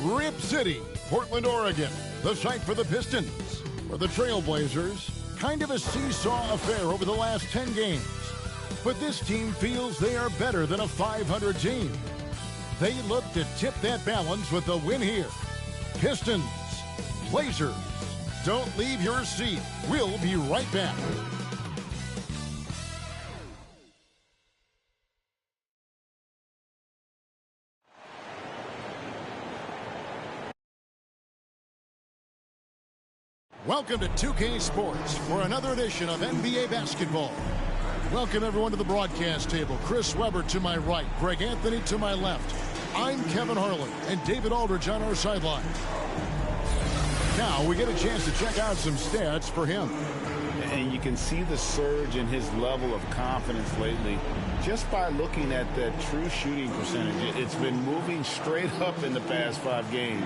Rip City, Portland, Oregon, the site for the Pistons, where the Trailblazers, kind of a seesaw affair over the last 10 games. But this team feels they are better than a 500 team. They look to tip that balance with a win here. Pistons, Blazers, don't leave your seat. We'll be right back. Welcome to 2K Sports for another edition of NBA basketball. Welcome everyone to the broadcast table. Chris Webber to my right, Greg Anthony to my left. I'm Kevin Harlan and David Aldridge on our sideline. Now we get a chance to check out some stats for him. And you can see the surge in his level of confidence lately just by looking at that true shooting percentage. It's been moving straight up in the past 5 games.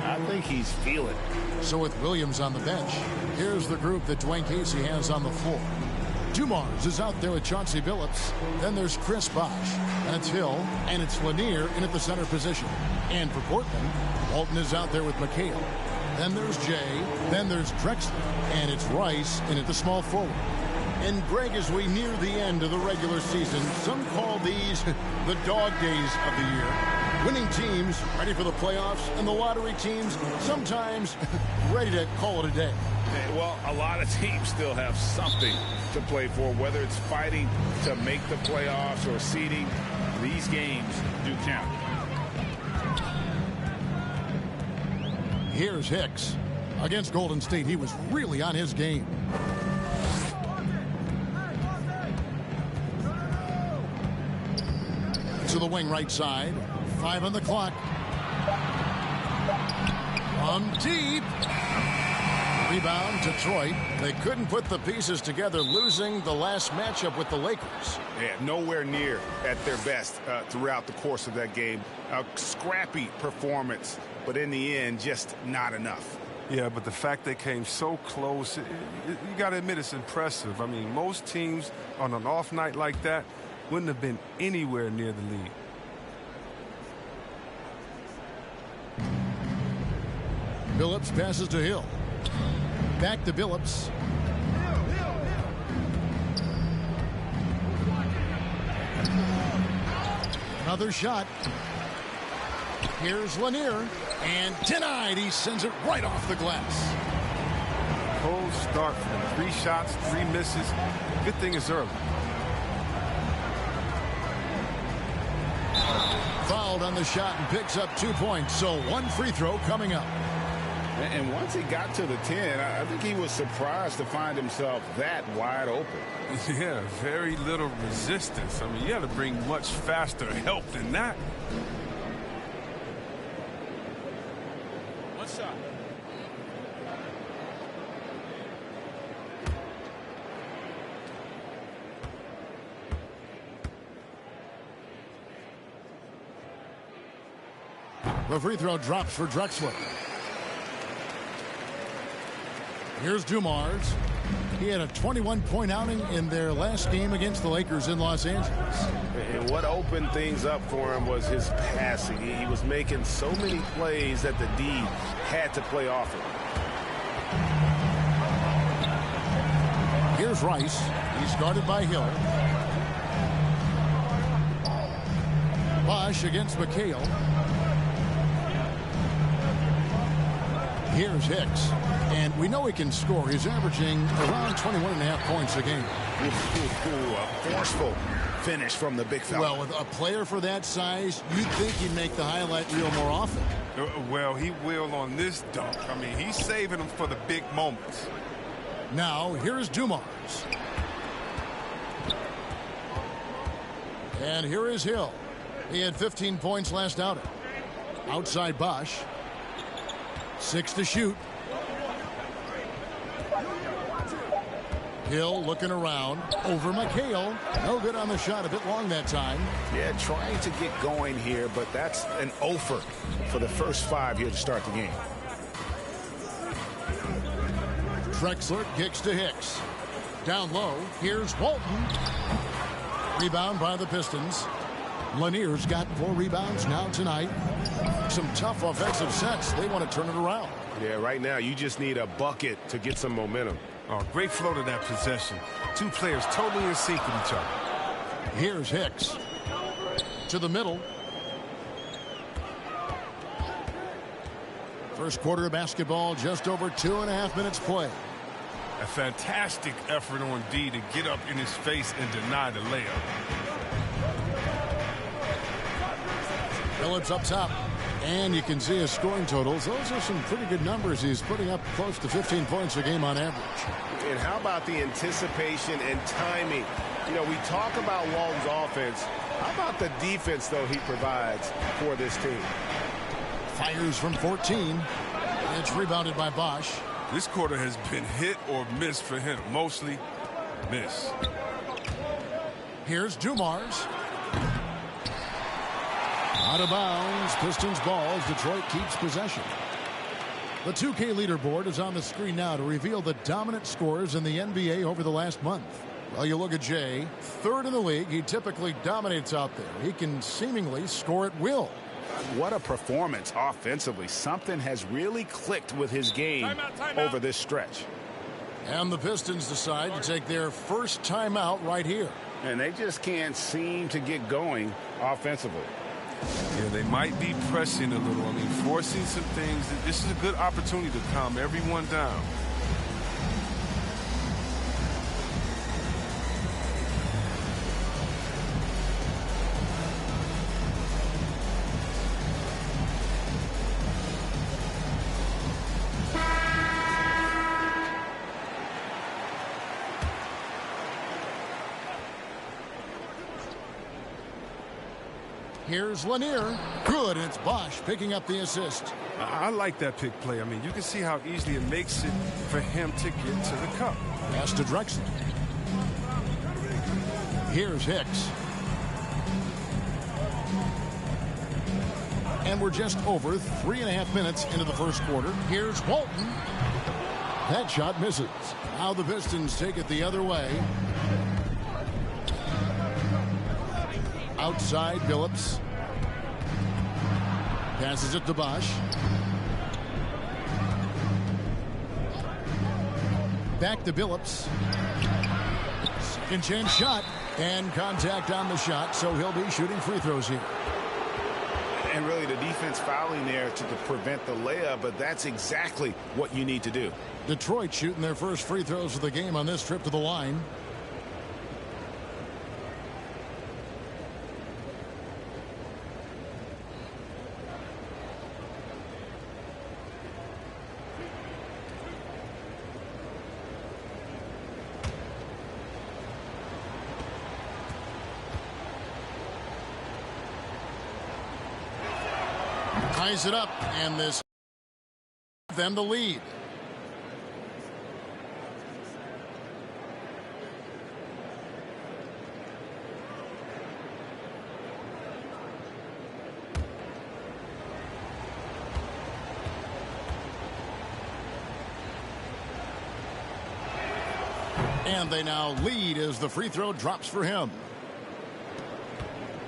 I think he's feeling it. So with Williams on the bench, here's the group that Dwayne Casey has on the floor. Dumars is out there with Chauncey Billups. Then there's Chris Bosh. And it's Hill. And it's Lanier in at the center position. And for Portland, Walton is out there with McHale. Then there's Jay. Then there's Drexler. And it's Rice in at the small forward. And Greg, as we near the end of the regular season, some call these the dog days of the year. Winning teams ready for the playoffs, and the lottery teams sometimes ready to call it a day. Well, a lot of teams still have something to play for, whether it's fighting to make the playoffs or seeding. These games do count. Here's Hicks. Against Golden State, he was really on his game. To the wing right side. 5 on the clock. From deep. Rebound, Detroit. They couldn't put the pieces together, losing the last matchup with the Lakers. Yeah, nowhere near at their best throughout the course of that game. A scrappy performance, but in the end, just not enough. Yeah, but the fact they came so close, you got to admit it's impressive. I mean, most teams on an off night like that wouldn't have been anywhere near the lead. Billups passes to Hill. Back to Billups. Another shot. Here's Lanier. And denied. He sends it right off the glass. Cold start for him. 3 shots, 3 misses. Good thing it's early. Fouled on the shot and picks up 2 points. So 1 free throw coming up. And once he got to the 10, I think he was surprised to find himself that wide open. Yeah, very little resistance. I mean, you got to bring much faster help than that. One shot. The free throw drops for Drexler. Here's Dumars. He had a 21-point outing in their last game against the Lakers in Los Angeles. And what opened things up for him was his passing. He was making so many plays that the D had to play off him. Here's Rice. He's guarded by Hill. Bosh against McHale. Here's Hicks. And we know he can score. He's averaging around 21.5 points a game. A forceful finish from the big fella. Well, with a player for that size, you'd think he'd make the highlight reel more often. Well, he will on this dunk. I mean, he's saving them for the big moments. Now, here's Dumars. And here is Hill. He had 15 points last outing. Outside Bosh. 6 to shoot. Hill looking around. Over McHale. No good on the shot. A bit long that time. Yeah, trying to get going here, but that's an offer for the first 5 here to start the game. Drexler kicks to Hicks. Down low. Here's Walton. Rebound by the Pistons. Lanier's got 4 rebounds now tonight. Some tough offensive sets. They want to turn it around. Yeah, right now you just need a bucket to get some momentum. Oh, great flow to that possession. 2 players totally in sync with each other. Here's Hicks. To the middle. First quarter of basketball, just over 2.5 minutes play. A fantastic effort on D to get up in his face and deny the layup. Phillips up top. And you can see his scoring totals. Those are some pretty good numbers. He's putting up close to 15 points a game on average. And how about the anticipation and timing? You know, we talk about Walton's offense. How about the defense, though, he provides for this team? Fires from 14. It's rebounded by Bosh. This quarter has been hit or miss for him. Mostly miss. Here's Dumars. Out of bounds. Pistons ball as Detroit keeps possession. The 2K leaderboard is on the screen now to reveal the dominant scores in the NBA over the last month. Well, you look at Jay, 3rd in the league. He typically dominates out there. He can seemingly score at will. What a performance offensively. Something has really clicked with his game over this stretch. And the Pistons decide to take their first timeout right here. And they just can't seem to get going offensively. Yeah, they might be pressing a little. I mean, forcing some things. This is a good opportunity to calm everyone down. Here's Lanier. Good, and it's Bosh picking up the assist. I like that pick play. I mean, you can see how easily it makes it for him to get to the cup. Pass to Drexler. Here's Hicks. And we're just over 3.5 minutes into the first quarter. Here's Walton. That shot misses. Now the Pistons take it the other way. Outside Billups. Passes it to Bosh. Back to Billups. Second chance shot. And contact on the shot, so he'll be shooting free throws here. And really the defense fouling there to prevent the layup, but that's exactly what you need to do. Detroit shooting their first free throws of the game on this trip to the line. Ties it up, and this them the lead. And they now lead as the free throw drops for him.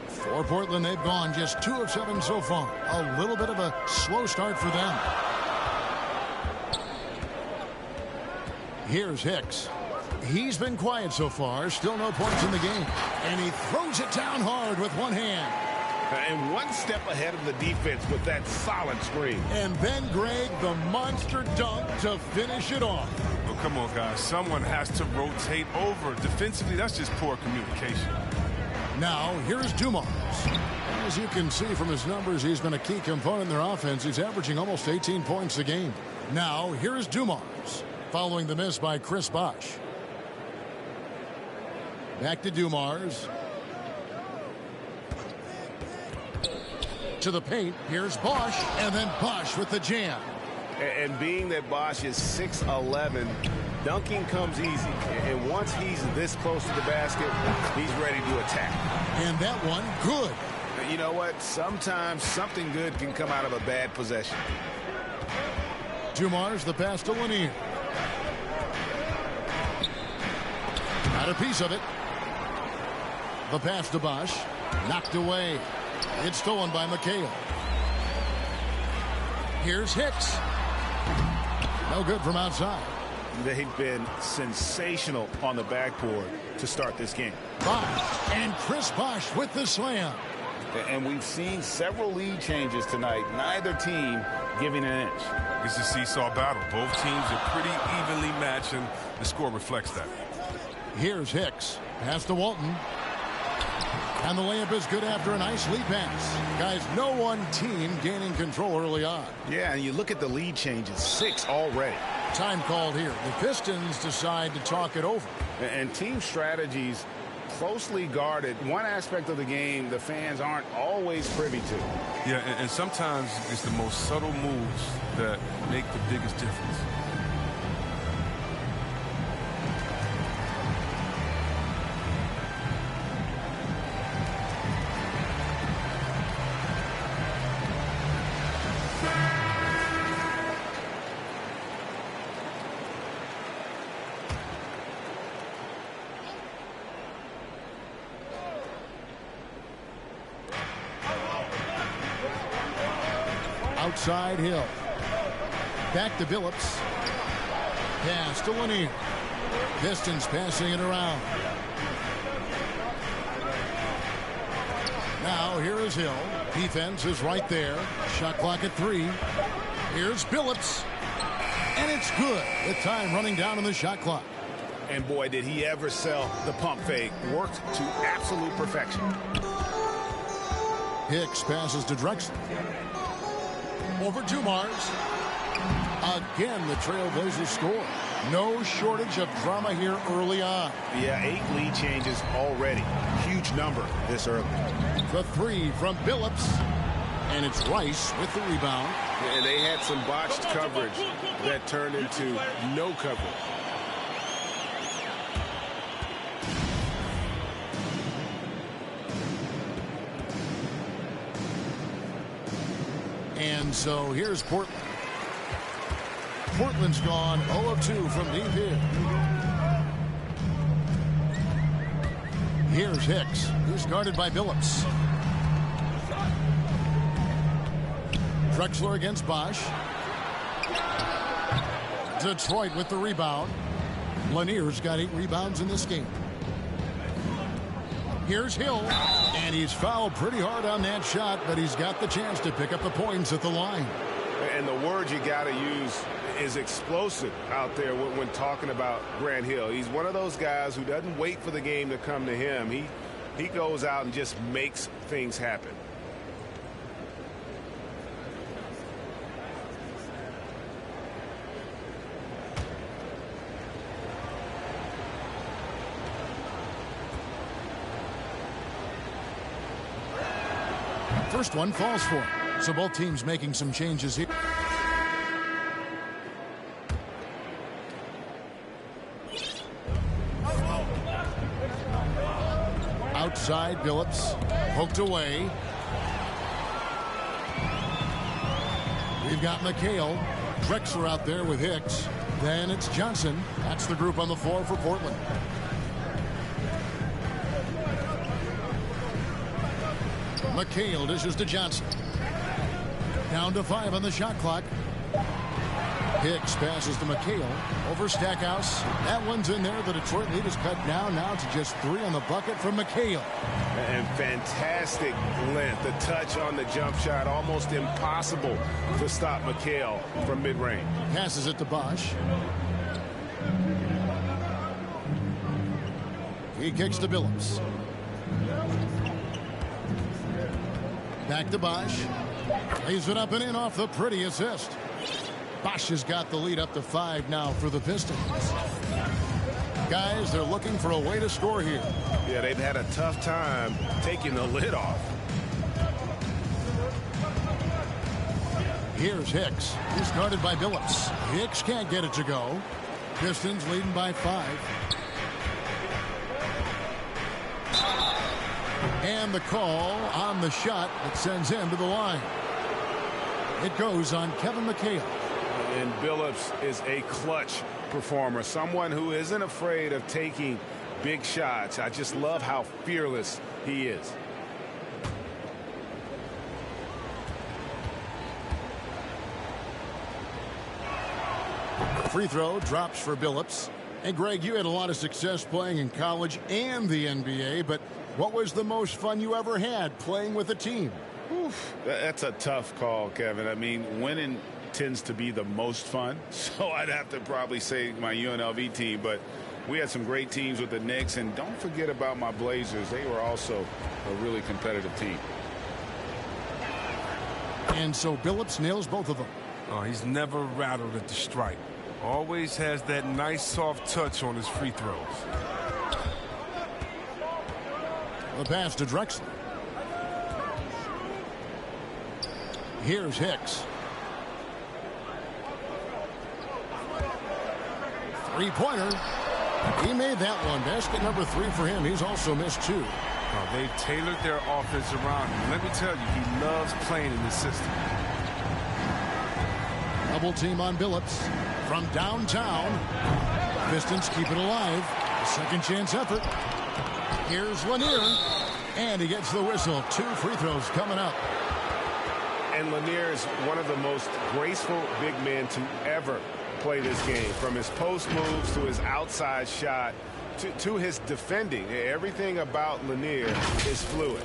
For Portland, they've gone just 2 of 7 so far. A little bit of a slow start for them. Here's Hicks. He's been quiet so far. Still no points in the game. And he throws it down hard with one hand. And one step ahead of the defense with that solid screen. And then, Greg, the monster dunk to finish it off. Well, come on, guys. Someone has to rotate over. Defensively, that's just poor communication. Now, here's Dumars. As you can see from his numbers, he's been a key component in their offense. He's averaging almost 18 points a game. Now, here's Dumars, following the miss by Chris Bosh. Back to Dumars. To the paint. Here's Bosh, and then Bosh with the jam. And being that Bosh is 6'11", dunking comes easy. And once he's this close to the basket, he's ready to attack. And that one, good. You know what? Sometimes something good can come out of a bad possession. Dumars, the pass to Lanier. Got a piece of it. The pass to Bosh. Knocked away. It's stolen by McHale. Here's Hicks. No good from outside. They've been sensational on the backboard to start this game. Bosh and Chris Bosh with the slam. And we've seen several lead changes tonight. Neither team giving an inch. It's a seesaw battle. Both teams are pretty evenly matched, and the score reflects that. Here's Hicks. Pass to Walton. And the layup is good after a nice lead pass. Guys, no one team gaining control early on. Yeah, and you look at the lead changes, 6 already. Time called here. The Pistons decide to talk it over. And team strategies closely guarded. One aspect of the game the fans aren't always privy to. Yeah, and sometimes it's the most subtle moves that make the biggest difference. Outside Hill. Back to Billups. Pass to Lanier. Pistons passing it around. Now here is Hill. Defense is right there. Shot clock at 3. Here's Billups. And it's good with time running down on the shot clock. And boy, did he ever sell the pump fake. Worked to absolute perfection. Hicks passes to Drexler. Over Dumars. Again, the Trailblazers score. No shortage of drama here early on. Yeah, 8 lead changes already. Huge number this early. The 3 from Billups. And it's Rice with the rebound. And they had some botched coverage that turned into no coverage. And so here's Portland. Portland's gone 0 of 2 from deep here. Here's Hicks, who's guarded by Billups. Drexler against Bosh. Detroit with the rebound. Lanier's got 8 rebounds in this game. Here's Hill, and he's fouled pretty hard on that shot, but he's got the chance to pick up the points at the line. And the word you got to use is explosive out there when talking about Grant Hill. He's one of those guys who doesn't wait for the game to come to him. He goes out and just makes things happen. First one falls for him. So both teams making some changes here. Outside, Billups poked away. We've got McHale. Drexler out there with Hicks. Then it's Johnson. That's the group on the floor for Portland. McHale dishes to Johnson. Down to 5 on the shot clock. Hicks passes to McHale. Over Stackhouse. That one's in there. The Detroit lead is cut down now to just 3 on the bucket from McHale. And fantastic length. The touch on the jump shot. Almost impossible to stop McHale from mid-range. Passes it to Bosch. He kicks to Billups. Back to Bosch. Lays it up and in off the pretty assist. Bosch has got the lead up to 5 now for the Pistons. Guys, they're looking for a way to score here. Yeah, they've had a tough time taking the lid off. Here's Hicks. He's guarded by Billups. Hicks can't get it to go. Pistons leading by 5. And the call on the shot that sends him to the line. It goes on Kevin McHale. And Billups is a clutch performer, someone who isn't afraid of taking big shots. I just love how fearless he is. Free throw drops for Billups. And Greg, you had a lot of success playing in college and the NBA, but what was the most fun you ever had playing with a team? Oof, that's a tough call, Kevin. I mean, winning tends to be the most fun, so I'd have to probably say my UNLV team, but we had some great teams with the Knicks, and don't forget about my Blazers. They were also a really competitive team. And so Billups nails both of them. Oh, he's never rattled at the stripe. Always has that nice soft touch on his free throws. The pass to Drexler. Here's Hicks. Three-pointer. He made that one. Basket number 3 for him. He's also missed 2. They've tailored their offense around him. Let me tell you, he loves playing in this system. Double team on Billups. From downtown. Pistons keep it alive. A second chance effort. Here's Lanier. And he gets the whistle. 2 free throws coming up. And Lanier is one of the most graceful big men to ever play this game. From his post moves to his outside shot to his defending. Everything about Lanier is fluid.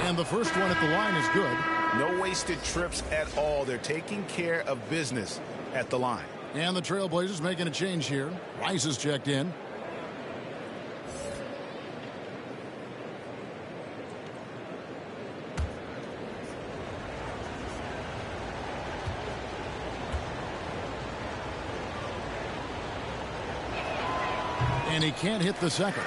And the first one at the line is good. No wasted trips at all. They're taking care of business at the line. And the Trailblazers making a change here. Rice is checked in. And he can't hit the second.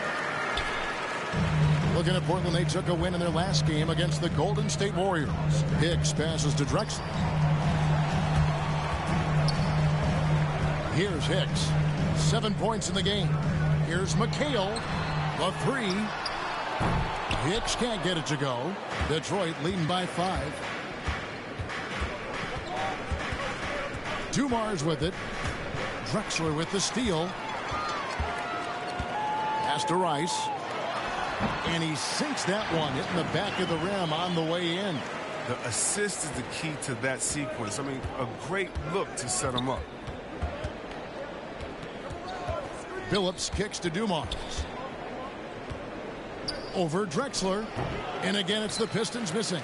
Looking at Portland, they took a win in their last game against the Golden State Warriors. Hicks passes to Drexler. Here's Hicks. 7 points in the game. Here's McHale. The 3. Hicks can't get it to go. Detroit leading by 5. Dumars with it. Drexler with the steal. Pass to Rice. And he sinks that one, hitting the back of the rim on the way in. The assist is the key to that sequence. I mean, a great look to set him up. Billups kicks to Dumars. Over Drexler. And again, it's the Pistons missing.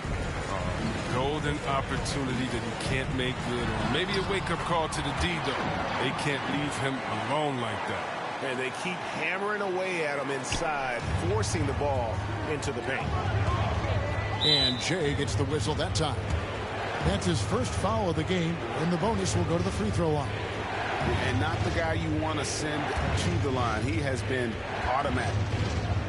Golden opportunity that he can't make good on. Maybe a wake-up call to the D, though. They can't leave him alone like that. And they keep hammering away at him inside, forcing the ball into the paint. And Jay gets the whistle that time. That's his first foul of the game, and the bonus will go to the free throw line. And not the guy you want to send to the line. He has been automatic.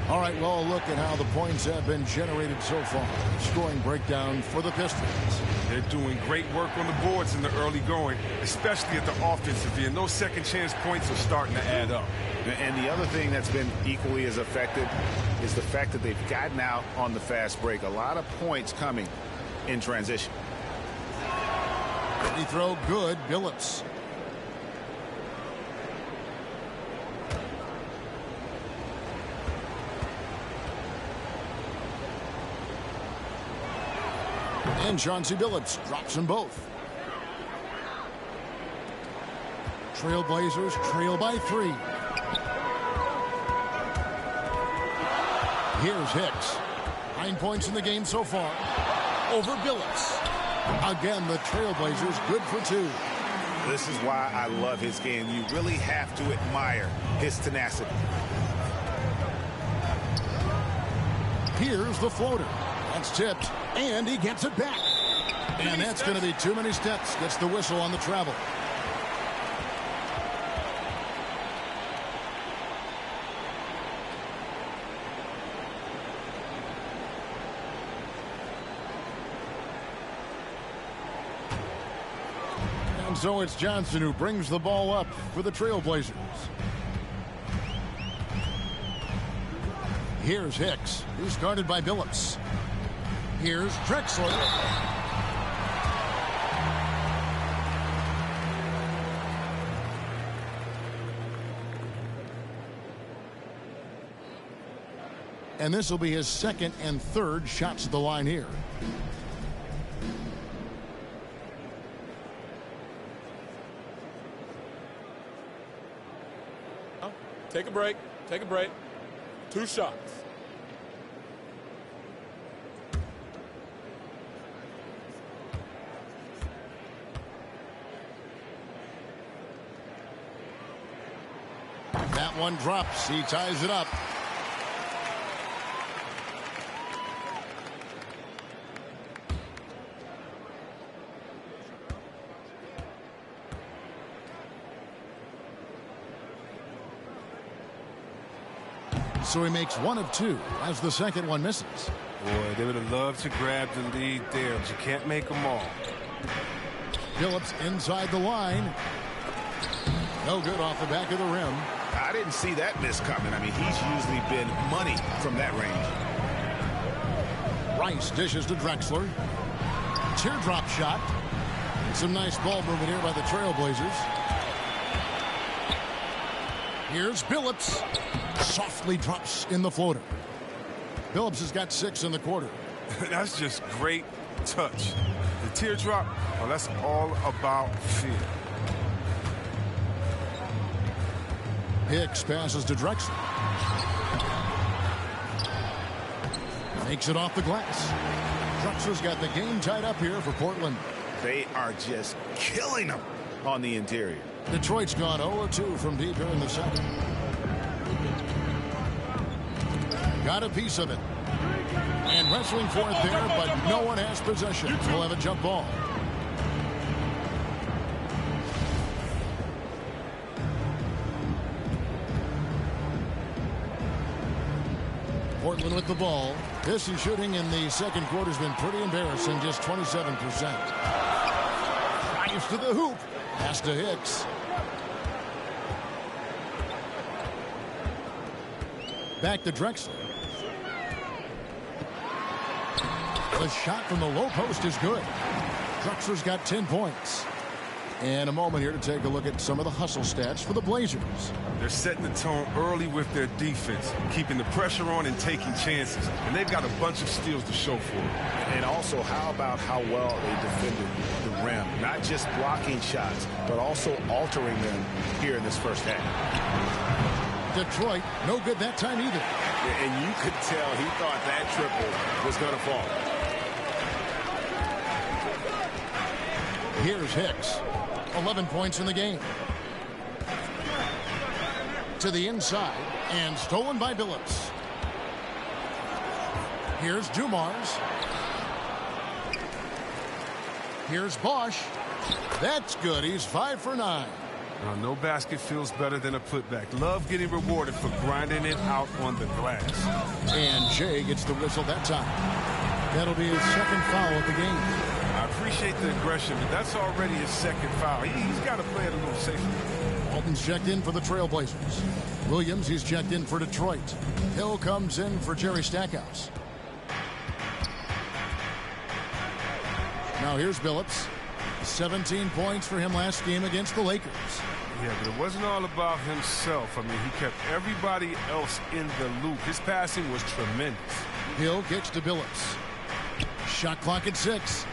All right, well, look at how the points have been generated so far. Scoring breakdown for the Pistons. They're doing great work on the boards in the early going, especially at the offensive end. Those second chance points are starting to add up. And the other thing that's been equally as effective is the fact that they've gotten out on the fast break. A lot of points coming in transition. Free throw good. Billups. And Chauncey Billups drops them both. Trailblazers trail by 3. Here's Hicks. 9 points in the game so far. Over Billups. Again, the Trailblazers good for 2. This is why I love his game. You really have to admire his tenacity. Here's the floater. That's tipped, and he gets it back. And that's going to be too many steps. Gets the whistle on the travel. And so it's Johnson who brings the ball up for the Trailblazers. Here's Hicks. He's guarded by Billups. Here's Drexler. And this will be his second and third shots at the line here. Take a break. Take a break. 2 shots. That one drops. He ties it up. So he makes 1 of 2 as the second one misses. Boy, they would have loved to grab the lead there, but you can't make them all. Billups inside the line. No good off the back of the rim. I didn't see that miss coming. I mean, he's usually been money from that range. Rice dishes to Drexler. Teardrop shot. Some nice ball movement here by the Trailblazers. Here's Billups. Softly drops in the floater. Billups has got 6 in the quarter. That's just great touch. The teardrop, well, that's all about fear. Hicks passes to Drexler. Makes it off the glass. Drexler's got the game tied up here for Portland. They are just killing them on the interior. Detroit's gone 0-2 from deep here in the second. Got a piece of it. And wrestling for it there, but no one has possession. We'll have a jump ball. Portland with the ball. This is shooting in the second quarter has been pretty embarrassing, just 27%. Drives to the hoop. Pass to Hicks. Back to Drexler. The shot from the low post is good. Drexler's got 10 points. And a moment here to take a look at some of the hustle stats for the Blazers. They're setting the tone early with their defense, keeping the pressure on and taking chances. And they've got a bunch of steals to show for it. And also, how about how well they defended the rim? Not just blocking shots, but also altering them here in this first half. Detroit, no good that time either. And you could tell he thought that triple was going to fall. Here's Hicks. 11 points in the game. To the inside, and stolen by Billups. Here's Dumars. Here's Bosch. That's good. He's 5 for 9. No basket feels better than a putback. Love getting rewarded for grinding it out on the glass. And Jay gets the whistle that time. That'll be his second foul of the game. I appreciate the aggression, but that's already his second foul. He's got to play it a little safer. Walton's checked in for the Trailblazers. Williams, he's checked in for Detroit. Hill comes in for Jerry Stackhouse. Now here's Billups. 17 points for him last game against the Lakers. Yeah, but it wasn't all about himself. I mean, he kept everybody else in the loop. His passing was tremendous. Hill kicks to Billups. Shot clock at 6.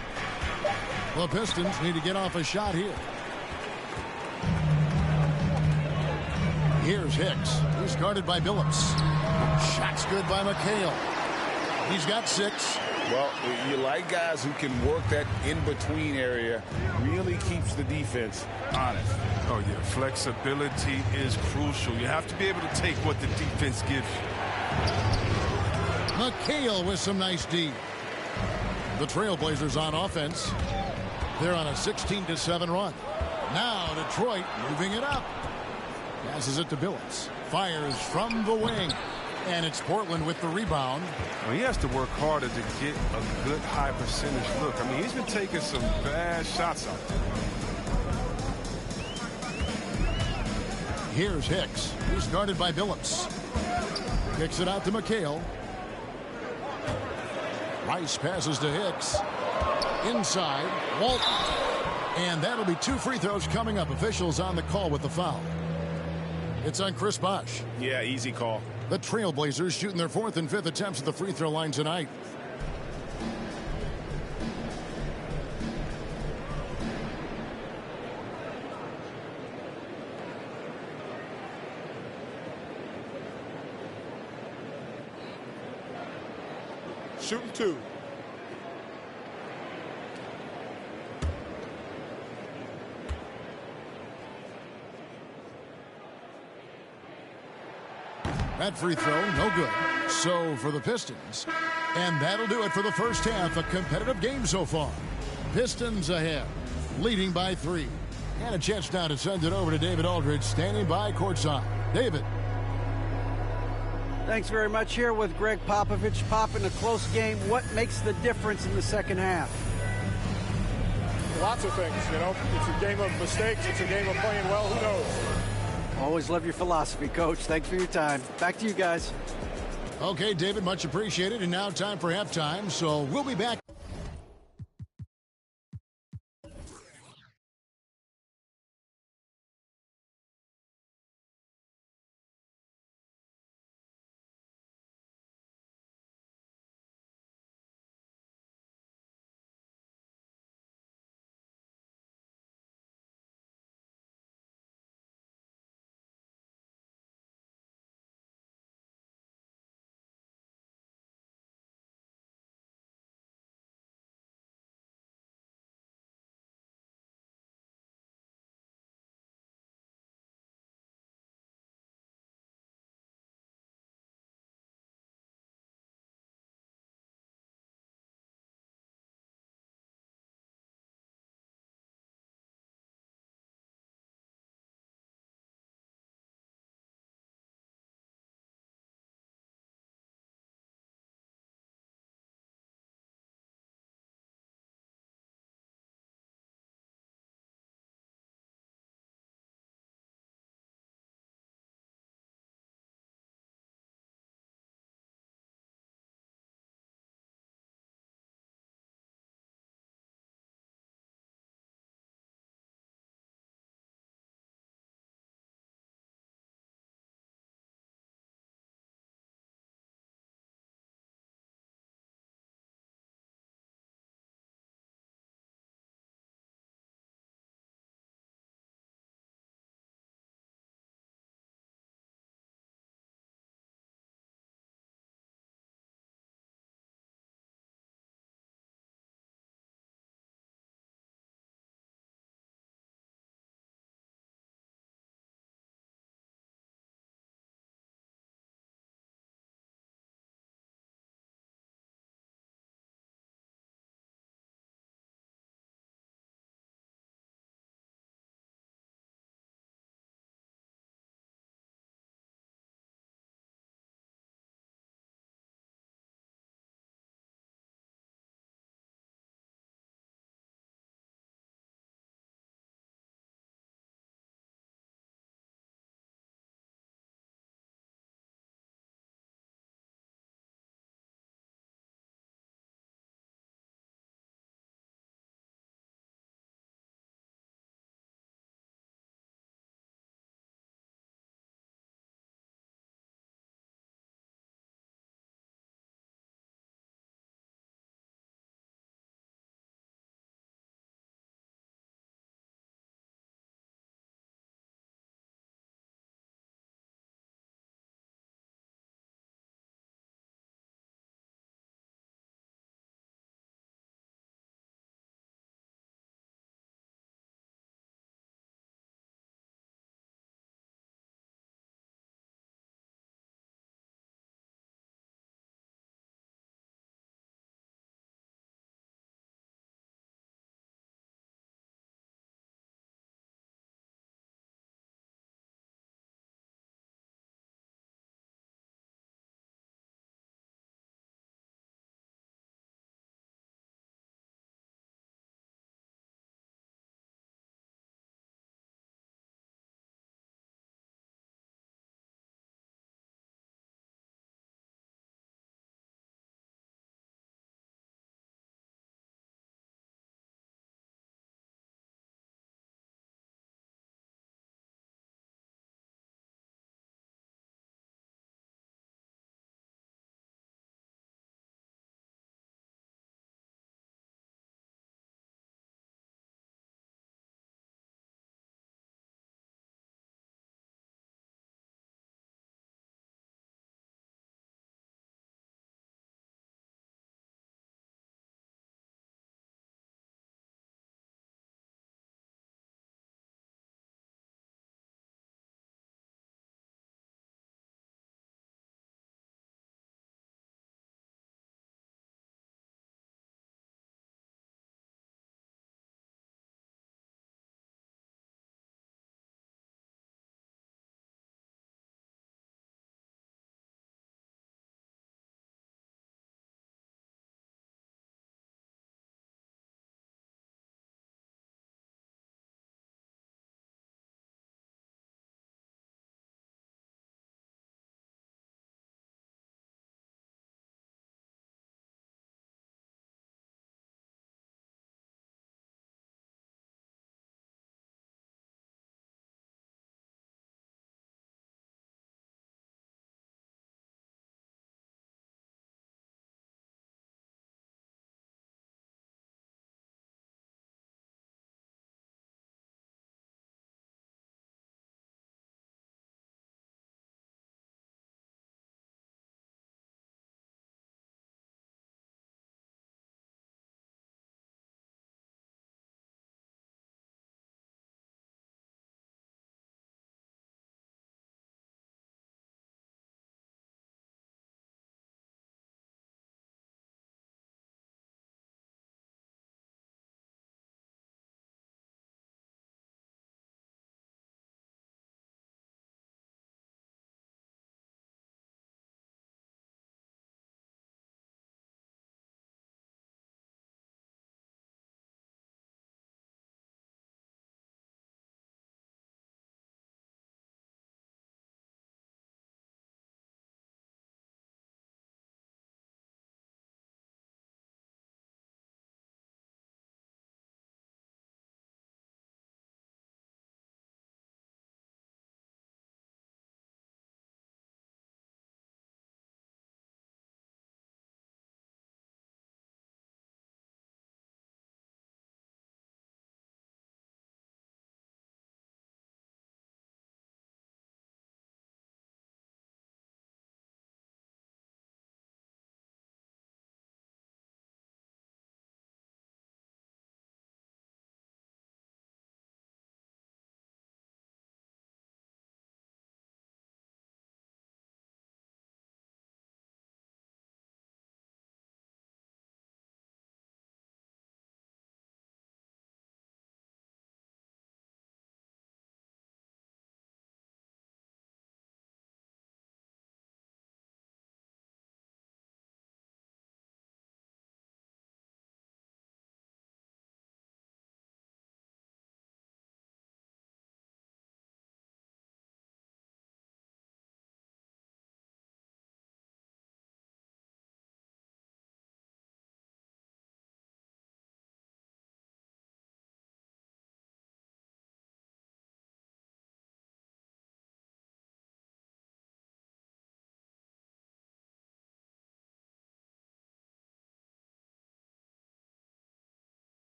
The Pistons need to get off a shot here. Here's Hicks. He's guarded by Billups. Shot's good by McHale. He's got 6. Well, you like guys who can work that in-between area. Really keeps the defense honest. Oh, yeah. Flexibility is crucial. You have to be able to take what the defense gives you. McHale with some nice D. The Trailblazers on offense. They're on a 16-7 run. Now Detroit moving it up. Passes it to Billups. Fires from the wing. And it's Portland with the rebound. Well, he has to work harder to get a good high percentage look. I mean, he's been taking some bad shots out there. Here's Hicks. He's guarded by Billups. Kicks it out to McHale. Rice passes to Hicks. Inside, Walton. And that'll be 2 free throws coming up. Officials on the call with the foul. It's on Chris Bosh. Yeah, easy call. The Trailblazers shooting their 4th and 5th attempts at the free throw line tonight. Shooting 2. That free throw, no good. So for the Pistons. And that'll do it for the first half. A competitive game so far. Pistons ahead, leading by 3. And a chance now to send it over to David Aldridge, standing by courtside. David. Thanks very much. Here with Greg Popovich. Pop, in a close game, what makes the difference in the second half? Lots of things, you know. It's a game of mistakes. It's a game of playing well. Who knows? Always love your philosophy, Coach. Thanks for your time. Back to you guys. Okay, David, much appreciated. And now time for halftime. So we'll be back.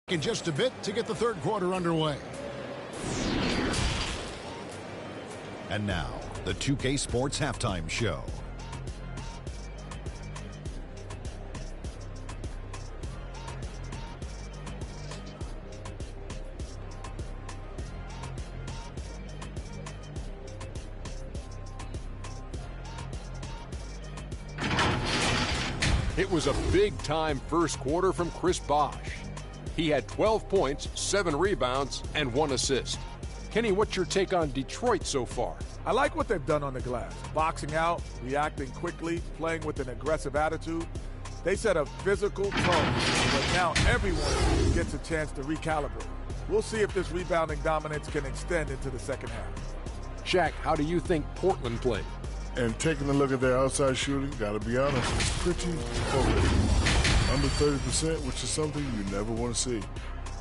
In just a bit to get the third quarter underway. And now, the 2K Sports Halftime Show. It was a big-time first quarter from Chris Bosh. He had 12 points, 7 rebounds, and 1 assist. Kenny, what's your take on Detroit so far? I like what they've done on the glass. Boxing out, reacting quickly, playing with an aggressive attitude. They set a physical tone, but now everyone gets a chance to recalibrate. We'll see if this rebounding dominance can extend into the second half. Shaq, how do you think Portland played? And taking a look at their outside shooting, gotta be honest, it's pretty poor. Under 30%, which is something you never want to see.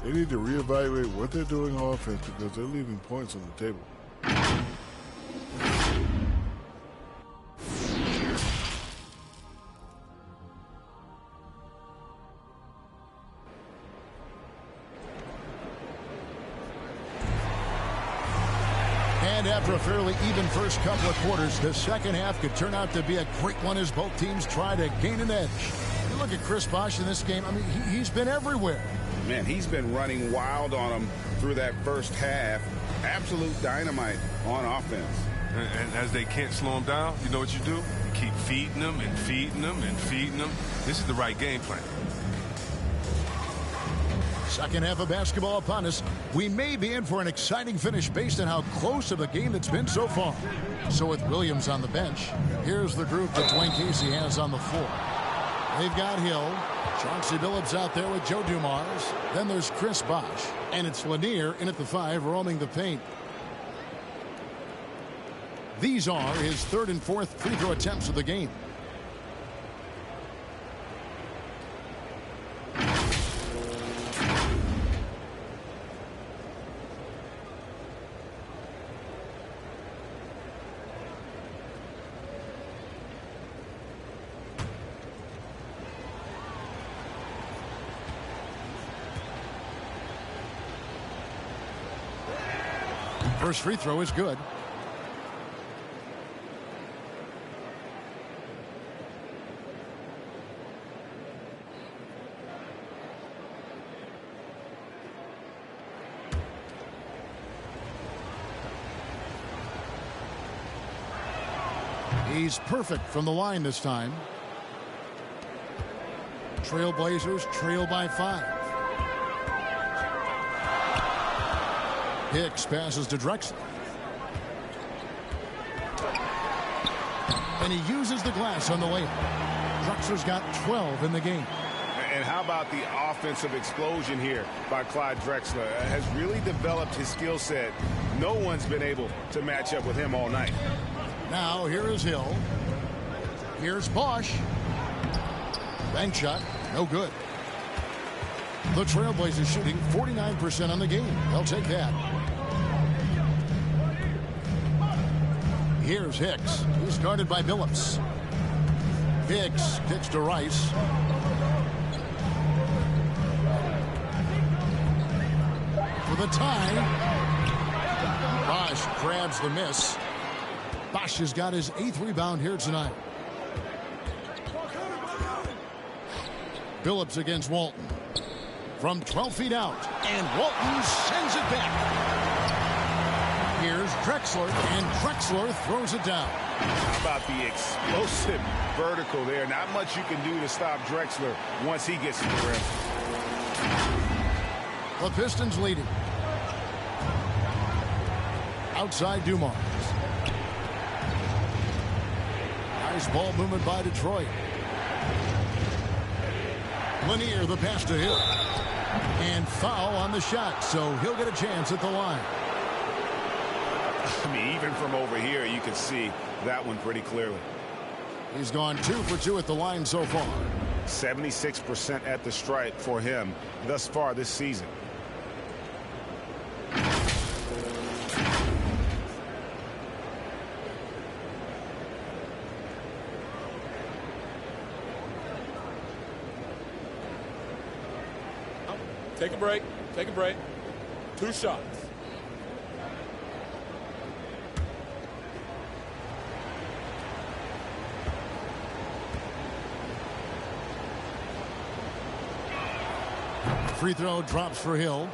They need to reevaluate what they're doing on offense because they're leaving points on the table. And after a fairly even first couple of quarters, the second half could turn out to be a great one as both teams try to gain an edge. You look at Chris Bosh in this game, I mean, he's been everywhere. Man, he's been running wild on him through that first half. Absolute dynamite on offense. And as they can't slow him down, you know what you do? You keep feeding them and feeding them and feeding them. This is the right game plan. Second half of basketball upon us. We may be in for an exciting finish based on how close of a game it's been so far. So with Williams on the bench, here's the group that Dwayne Casey has on the floor. They've got Hill, Chauncey Billups out there with Joe Dumars. Then there's Chris Bosh, and it's Lanier in at the 5 roaming the paint. These are his third and fourth free throw attempts of the game. First free throw is good. He's perfect from the line this time. Trailblazers trail by 5. Hicks passes to Drexler. And he uses the glass on the layup. Drexler's got 12 in the game. And how about the offensive explosion here by Clyde Drexler? Has really developed his skill set. No one's been able to match up with him all night. Now here is Hill. Here's Bosh. Bank shot, no good. The Trailblazers shooting 49% on the game. They'll take that. Here's Hicks. He's guarded by Billups. Hicks kicks to Rice. For the tie. Bosh grabs the miss. Bosh has got his 8th rebound here tonight. Billups against Walton. From 12 feet out. And Walton sends it back. Here's Drexler, and Drexler throws it down. How about the explosive vertical there? Not much you can do to stop Drexler once he gets to the rim. The Pistons leading. Outside Dumars. Nice ball movement by Detroit. Lanier, the pass to Hill. And foul on the shot, so he'll get a chance at the line. I mean, even from over here, you can see that one pretty clearly. He's gone 2 for 2 at the line so far. 76% at the stripe for him thus far this season. Take a break. Take a break. 2 shots. Free throw drops for Hill.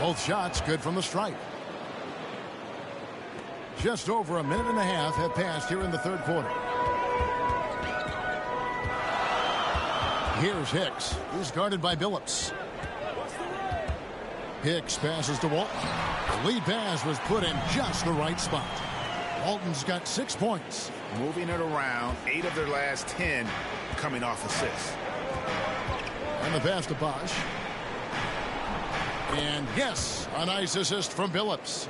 Both shots good from the stripe. Just over a minute and a half have passed here in the third quarter. Here's Hicks, who's guarded by Billups. Hicks passes to Walton. The lead pass was put in just the right spot. Walton's got 6 points. Moving it around, 8 of their last 10 coming off assists. And the pass to Bosch. And yes, a nice assist from Billups.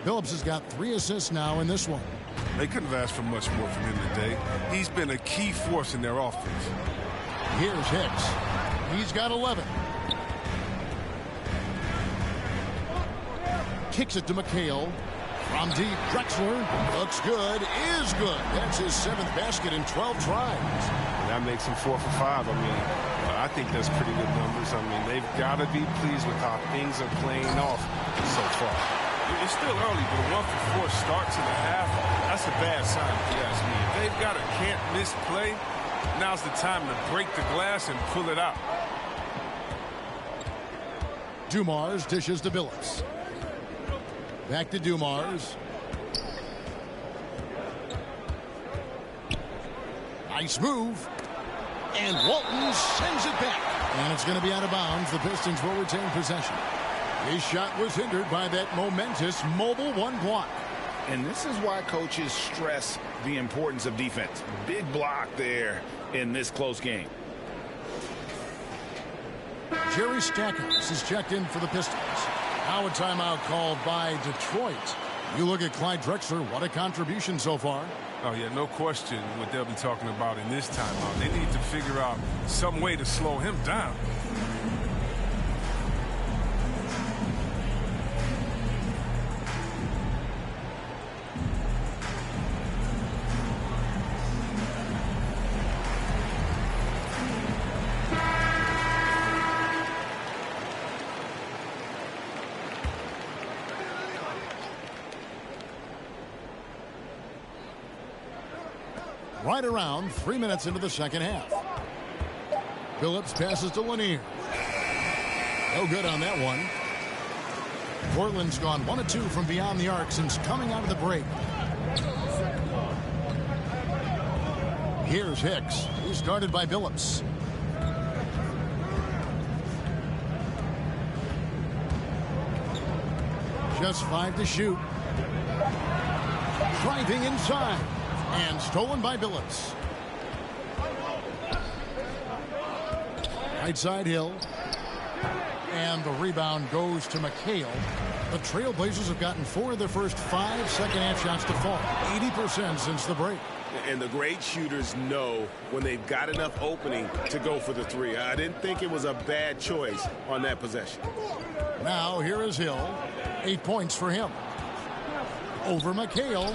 Billups has got 3 assists now in this one. They couldn't have asked for much more from him today. He's been a key force in their offense. Here's Hicks. He's got 11. Kicks it to McHale. From deep, Drexler. Looks good. Is good. That's his 7th basket in 12 tries. That makes him 4 for 5. I mean, I think that's pretty good numbers. I mean, they've got to be pleased with how things are playing off so far. It's still early, but a 1 for 4 start to the half, that's a bad sign if you ask me. If they've got a can't-miss play, now's the time to break the glass and pull it out. Dumars dishes to Billups. Back to Dumars. Nice move. And Walton sends it back. And it's going to be out of bounds. The Pistons will retain possession. His shot was hindered by that momentous mobile 1 block. And this is why coaches stress the importance of defense. Big block there in this close game. Jerry Stackhouse is checked in for the Pistons. Now a timeout called by Detroit. You look at Clyde Drexler, what a contribution so far. Oh, yeah, no question what they'll be talking about in this timeout. They need to figure out some way to slow him down. Right around 3 minutes into the second half. Billups passes to Lanier. No good on that one. Portland's gone 1 of 2 from beyond the arc since coming out of the break. Here's Hicks. He's guarded by Billups. Just 5 to shoot. Driving inside. And stolen by Billups. Right side Hill. And the rebound goes to McHale. The Trailblazers have gotten 4 of their first 5 second-half shots to fall. 80% since the break. And the great shooters know when they've got enough opening to go for the 3. I didn't think it was a bad choice on that possession. Now here is Hill. 8 points for him. Over McHale.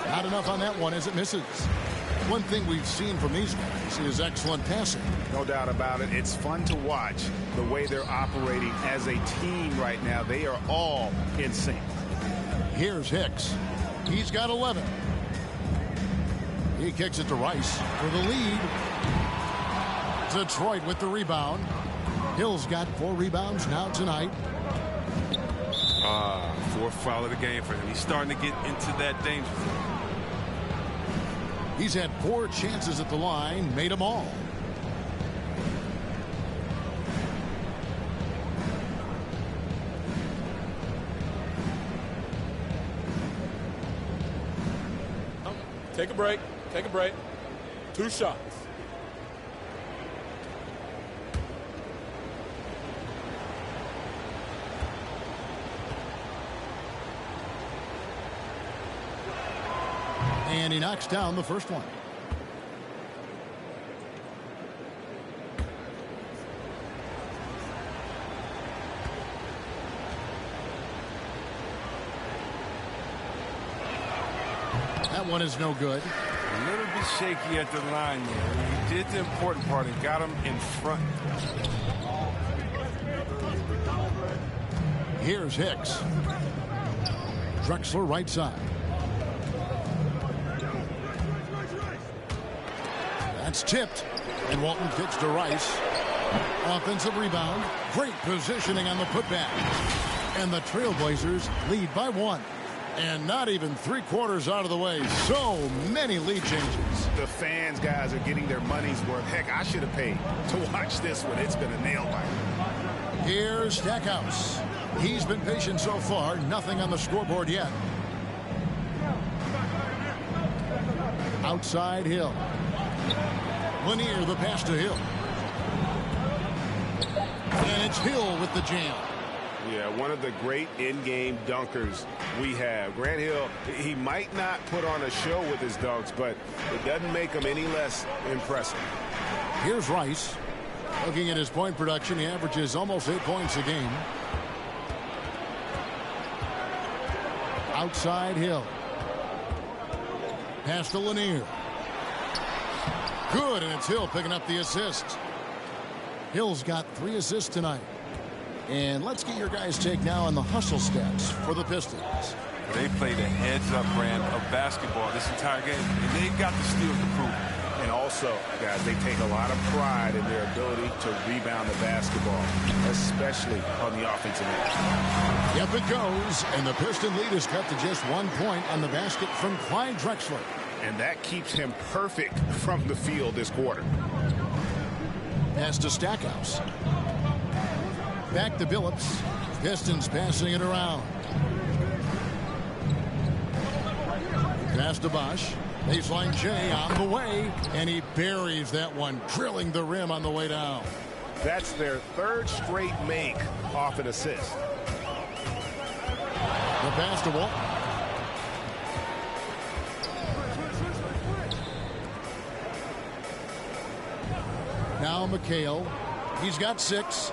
Not enough on that one as it misses. One thing we've seen from these guys is excellent passing. No doubt about it. It's fun to watch the way they're operating as a team right now. They are all in sync. Here's Hicks. He's got 11. He kicks it to Rice for the lead. Detroit with the rebound. Hill's got 4 rebounds now tonight. 4th foul of the game for him. He's starting to get into that danger zone. He's had 4 chances at the line, made them all. Take a break. Take a break. 2 shots. And he knocks down the first one. That one is no good. A little bit shaky at the line there. He did the important part and got him in front. Here's Hicks. Drexler right side. That's tipped. And Walton kicks to Rice. Offensive rebound. Great positioning on the putback. And the Trailblazers lead by 1. And not even 3/4 out of the way. So many lead changes. The fans, guys, are getting their money's worth. Heck, I should have paid to watch this one. It's been a nail biter. Here's Stackhouse. He's been patient so far. Nothing on the scoreboard yet. Outside Hill. Lanier, the pass to Hill. And it's Hill with the jam. Yeah, one of the great in-game dunkers we have. Grant Hill, he might not put on a show with his dunks, but it doesn't make him any less impressive. Here's Rice. Looking at his point production, he averages almost 8 points a game. Outside Hill. Pass to Lanier. Good, and it's Hill picking up the assist. Hill's got 3 assists tonight. And let's get your guys' take now on the hustle stats for the Pistons. They played a heads-up brand of basketball this entire game, and they got the steals to prove it. And also, guys, they take a lot of pride in their ability to rebound the basketball, especially on the offensive end. Yep, it goes, and the Piston lead is cut to just 1 point on the basket from Clyde Drexler. And that keeps him perfect from the field this quarter. Pass to Stackhouse. Back to Billups. Pistons passing it around. Pass to Bosch. Baseline J on the way, and he buries that one, drilling the rim on the way down. That's their 3rd straight make off an assist. The pass to Walton. Now McHale. He's got 6.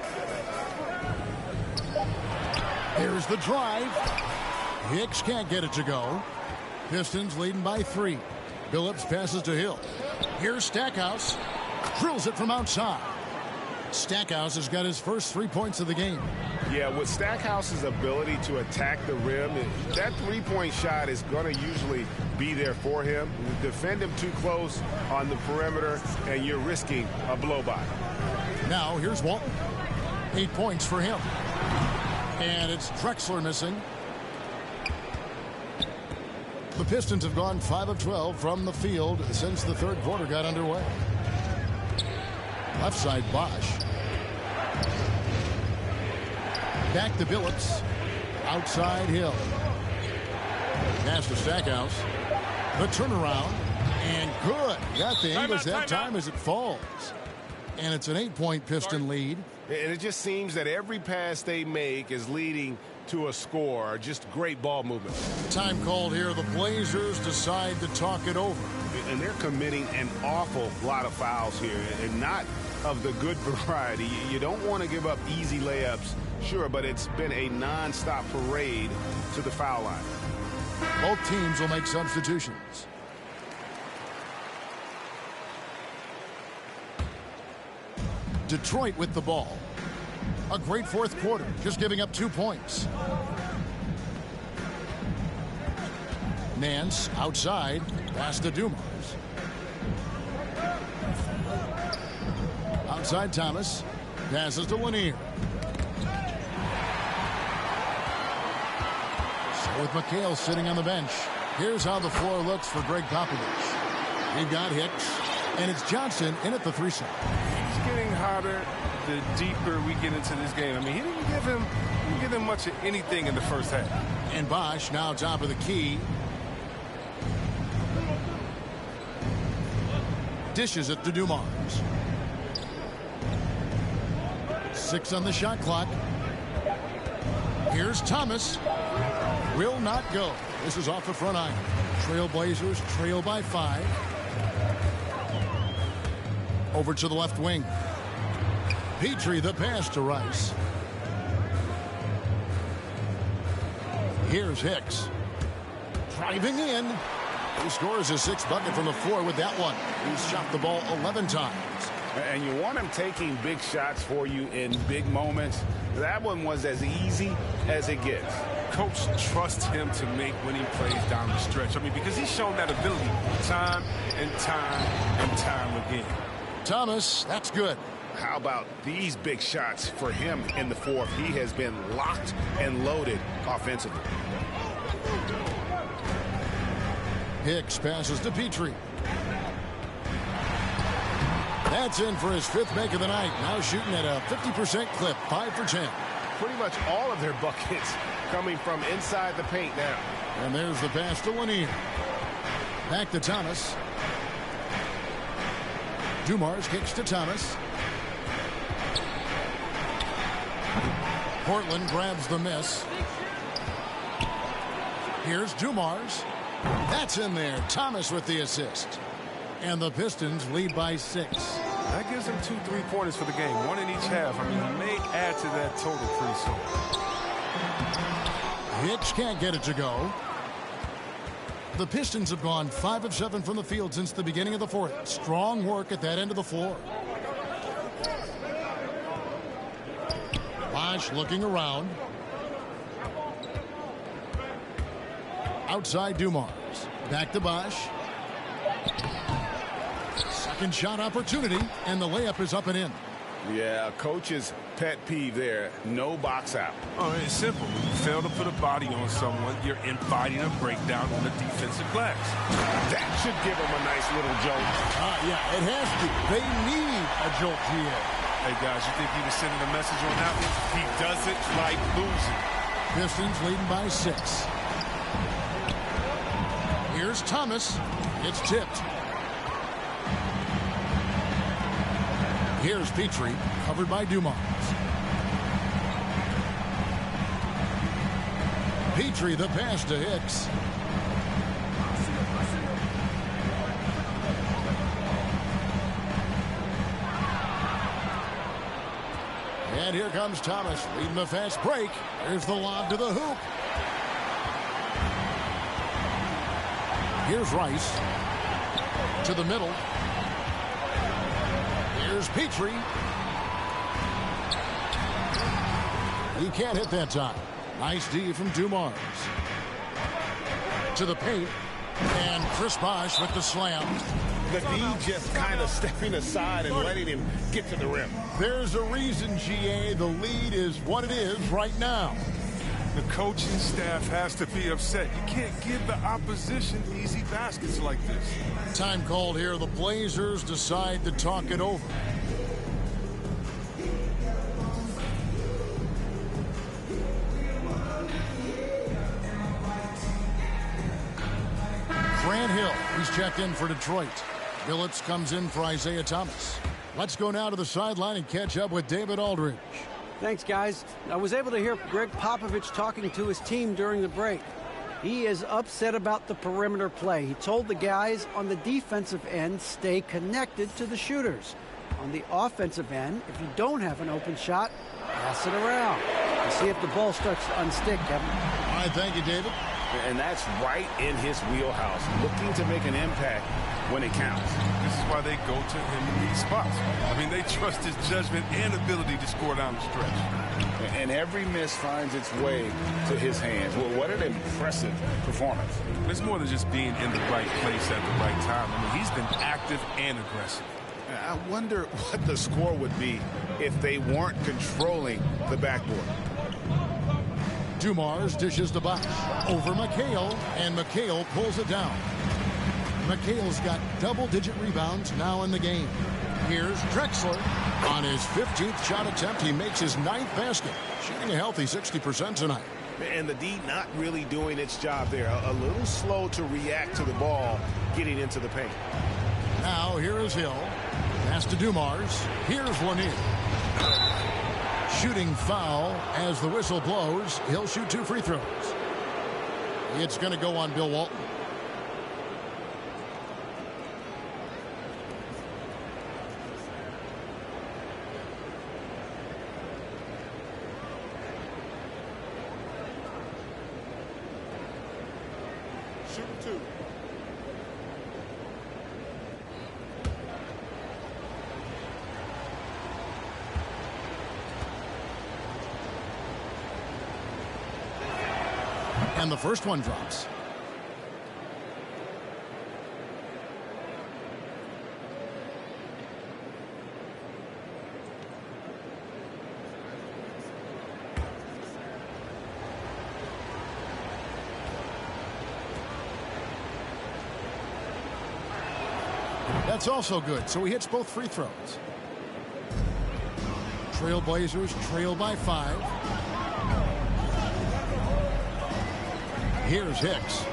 Here's the drive. Hicks can't get it to go. Pistons leading by 3. Billups passes to Hill. Here's Stackhouse. Drills it from outside. Stackhouse has got his first 3 points of the game. Yeah, with Stackhouse's ability to attack the rim, that 3-point shot is going to usually be there for him. Defend him too close on the perimeter, and you're risking a blow-by. Now, here's Walton. 8 points for him. And it's Drexler missing. The Pistons have gone 5 of 12 from the field since the 3rd quarter got underway. Left side, Bosch. Back to Billups. Outside Hill. Pass to Stackhouse. The turnaround. And good. Got the English that time as it falls. And it's an 8-point Piston lead. And it just seems that every pass they make is leading to a score. Just great ball movement. Time called here. The Blazers decide to talk it over. And they're committing an awful lot of fouls here, and not of the good variety. You don't want to give up easy layups, sure, but it's been a non-stop parade to the foul line. Both teams will make substitutions. Detroit with the ball. A great 4th quarter, just giving up 2 points. Nance outside, pass to Dumars. Outside Thomas, passes to Lanier. So with McHale sitting on the bench, here's how the floor looks for Greg Popovich. They've got Hicks, and it's Johnson in at the 3 side. It's getting hotter the deeper we get into this game. I mean, he didn't give him much of anything in the first half. And Bosch now top of the key. Dishes it to Dumars. 6 on the shot clock. Here's Thomas. Will not go. This is off the front iron. Trailblazers trail by 5. Over to the left wing. Petrie, the pass to Rice. Here's Hicks. Driving in. He scores his 6th bucket from the floor with that one. He's shot the ball 11 times. And you want him taking big shots for you in big moments. That one was as easy as it gets. Coach trusts him to make winning plays down the stretch. I mean, because he's shown that ability time and time and time again. Thomas, that's good. How about these big shots for him in the fourth? He has been locked and loaded offensively. Hicks passes to Petrie. That's in for his 5th make of the night. Now shooting at a 50% clip, 5 for 10. Pretty much all of their buckets coming from inside the paint now. And there's the pass to Lanier. Back to Thomas. Dumars kicks to Thomas. Portland grabs the miss. Here's Dumars. That's in there. Thomas with the assist. And the Pistons lead by 6. That gives them 2 3-pointers for the game, 1 in each half. I mean, he may add to that total pretty soon. Hicks can't get it to go. The Pistons have gone 5 of 7 from the field since the beginning of the fourth. Strong work at that end of the floor. Bosh looking around. Outside Dumars. Back to Bosh. Second shot opportunity, and the layup is up and in. Yeah, coach's pet peeve there. No box out. Oh, it's simple. When you fail to put a body on someone, you're inviting a breakdown on the defensive glass. That should give them a nice little jolt. Yeah, it has to. They need a jolt here. Hey, guys, you think he was sending a message on that one? He doesn't like losing. Pistons leading by 6. Here's Thomas. It's tipped. Here's Petrie, covered by Dumars. Petrie, the pass to Hicks. And here comes Thomas, leading the fast break. Here's the lob to the hoop. Here's Rice. To the middle. Here's Petrie. He can't hit that time. Nice D from Dumars. To the paint. And Chris Bosh with the slam. The D just kind of stepping aside and letting him get to the rim. There's a reason, GA. The lead is what it is right now. The coaching staff has to be upset. You can't give the opposition easy baskets like this. Time called here. The Blazers decide to talk it over. Grant Hill, he's checked in for Detroit. Billups comes in for Isaiah Thomas. Let's go now to the sideline and catch up with David Aldridge. Thanks, guys. I was able to hear Greg Popovich talking to his team during the break. He is upset about the perimeter play. He told the guys on the defensive end, stay connected to the shooters. On the offensive end, if you don't have an open shot, pass it around. To see if the ball starts to unstick, Kevin. All right, thank you, David. And that's right in his wheelhouse, looking to make an impact when it counts. This is why they go to him in these spots. I mean, they trust his judgment and ability to score down the stretch. And every miss finds its way to his hands. Well, what an impressive performance. It's more than just being in the right place at the right time. I mean, he's been active and aggressive. I wonder what the score would be if they weren't controlling the backboard. Dumars dishes to Bosh. Over McHale, and McHale pulls it down. McHale's got double-digit rebounds now in the game. Here's Drexler. On his 15th shot attempt, he makes his 9th basket. Shooting a healthy 60% tonight. And the D not really doing its job there. A little slow to react to the ball getting into the paint. Now here is Hill. Pass to Dumars. Here's Lanier. Shooting foul as the whistle blows. He'll shoot 2 free throws. It's going to go on Bill Walton. 2. And the first one drops. That's also good, so he hits both free throws. Trailblazers trail by 5. Here's Hicks.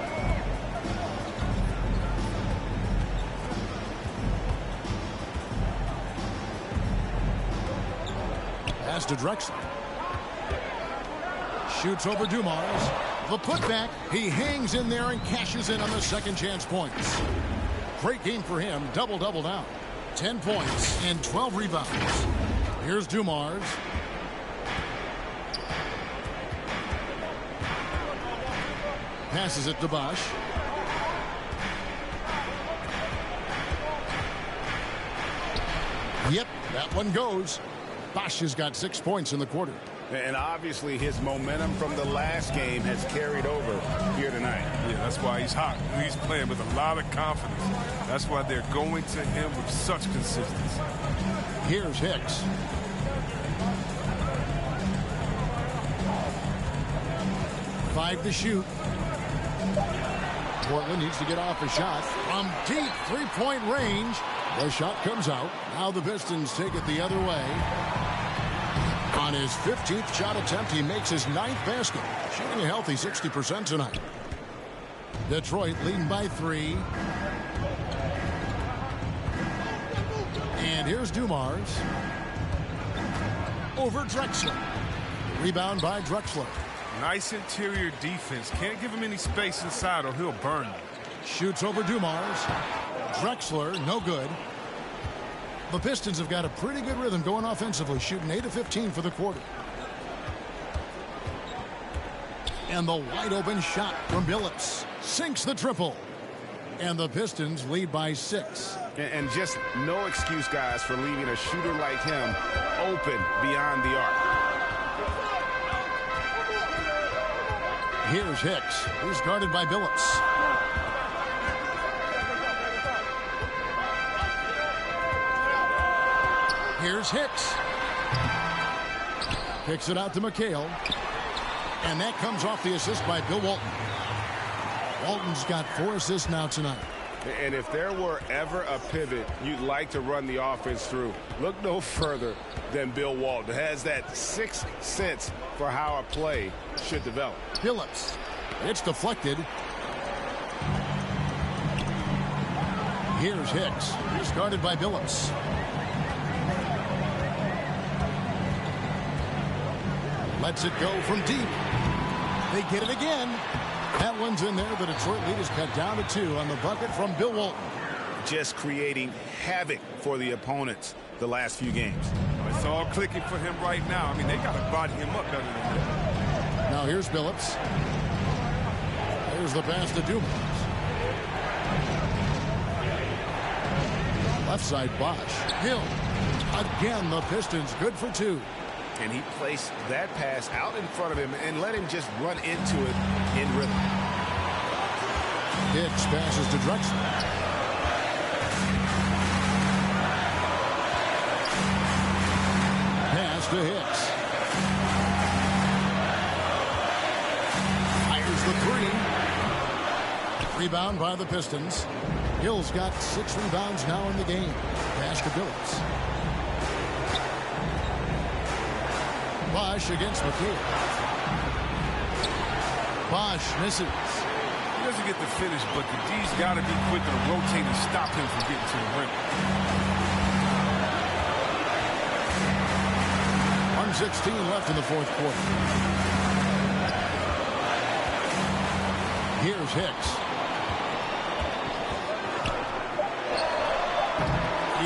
Pass to Drexler. Shoots over Dumars. The putback. He hangs in there and cashes in on the second chance points. Great game for him. Double-double now. 10 points and 12 rebounds. Here's Dumars. Passes it to Bosch. Yep, that one goes. Bosch has got 6 points in the quarter. And obviously his momentum from the last game has carried over here tonight. Yeah, that's why he's hot. He's playing with a lot of confidence. That's why they're going to him with such consistency. Here's Hicks. Five to shoot. Portland needs to get off a shot from deep three-point range. The shot comes out. Now the Pistons take it the other way. On his 15th shot attempt, he makes his 9th basket, shooting a healthy 60% tonight. Detroit leading by 3. And here's Dumars. Over Drexler. Rebound by Drexler. Nice interior defense. Can't give him any space inside or he'll burn you. Shoots over Dumars. Drexler, no good. The Pistons have got a pretty good rhythm going offensively, shooting 8 of 15 for the quarter. And the wide open shot from Billups sinks the triple. And the Pistons lead by 6. And just no excuse, guys, for leaving a shooter like him open beyond the arc. Here's Hicks. He's guarded by Billups. Here's Hicks. Kicks it out to McHale. And that comes off the assist by Bill Walton. Walton's got 4 assists now tonight. And if there were ever a pivot you'd like to run the offense through, look no further than Bill Walton. Has that sixth sense for how a play should develop. Billups. It's deflected. Here's Hicks. He's guarded by Billups. Lets it go from deep. They get it again. That one's in there. The Detroit lead is cut down to 2 on the bucket from Bill Walton. Just creating havoc for the opponents the last few games. It's all clicking for him right now. I mean, they got to body him up other than that. Now here's Billups. Here's the pass to Dumars. Left side Bosch. Hill. Again, the Pistons good for 2. And he placed that pass out in front of him and let him just run into it in rhythm. Hicks passes to Drexler. Pass to Hicks. Fires the 3. Rebound by the Pistons. Hill's got 6 rebounds now in the game. Pass to Billups. Bosch against McHale. Bosch misses. He doesn't get the finish, but the D's got to be quicker to rotate and stop him from getting to the rim. 1:16 left in the 4th quarter. Here's Hicks.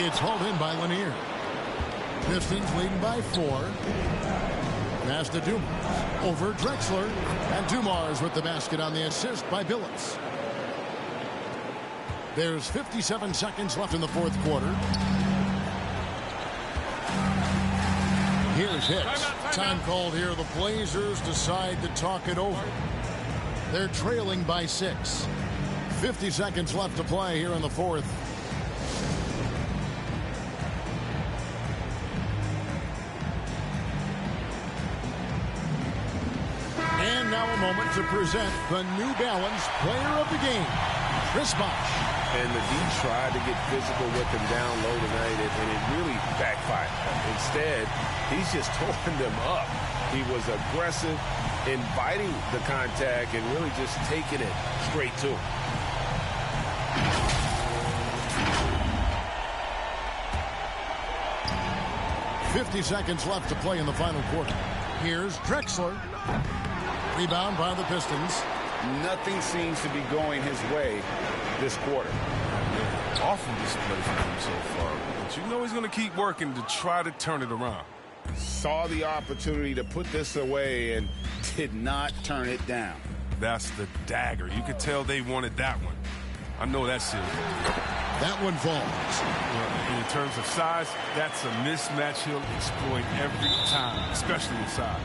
It's hauled in by Lanier. Pistons leading by 4. Pass to Dumars. Over Drexler. And Dumars with the basket on the assist by Billups. There's 57 seconds left in the fourth quarter. Here's Hicks. Time called here. The Blazers decide to talk it over. They're trailing by 6. 50 seconds left to play here in the fourth. And now a moment to present the New Balance Player of the Game, Chris Bosh. And the D tried to get physical with him down low tonight, and it really backfired. Instead, he's just tore them up. He was aggressive, inviting the contact, and really just taking it straight to him. .50 seconds left to play in the final quarter. Here's Drexler. Rebound by the Pistons. Nothing seems to be going his way this quarter. Awful display for him so far. But you know he's going to keep working to try to turn it around. Saw the opportunity to put this away and did not turn it down. That's the dagger. You could tell they wanted that one. I know that's serious. That one falls. Well, in terms of size, that's a mismatch he'll exploit every time, especially inside.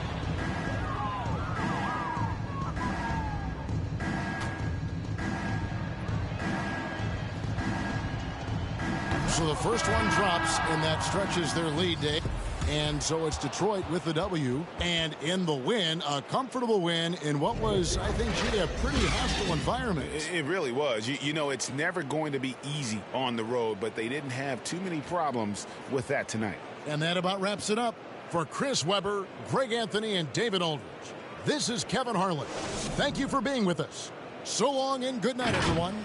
So the first one drops, and that stretches their lead, Dave. And so it's Detroit with the W. And in the win, a comfortable win in what was, I think, G, a pretty hostile environment. It really was. You know, it's never going to be easy on the road, but they didn't have too many problems with that tonight. And that about wraps it up. For Chris Webber, Greg Anthony, and David Aldridge, this is Kevin Harlan. Thank you for being with us. So long and good night, everyone.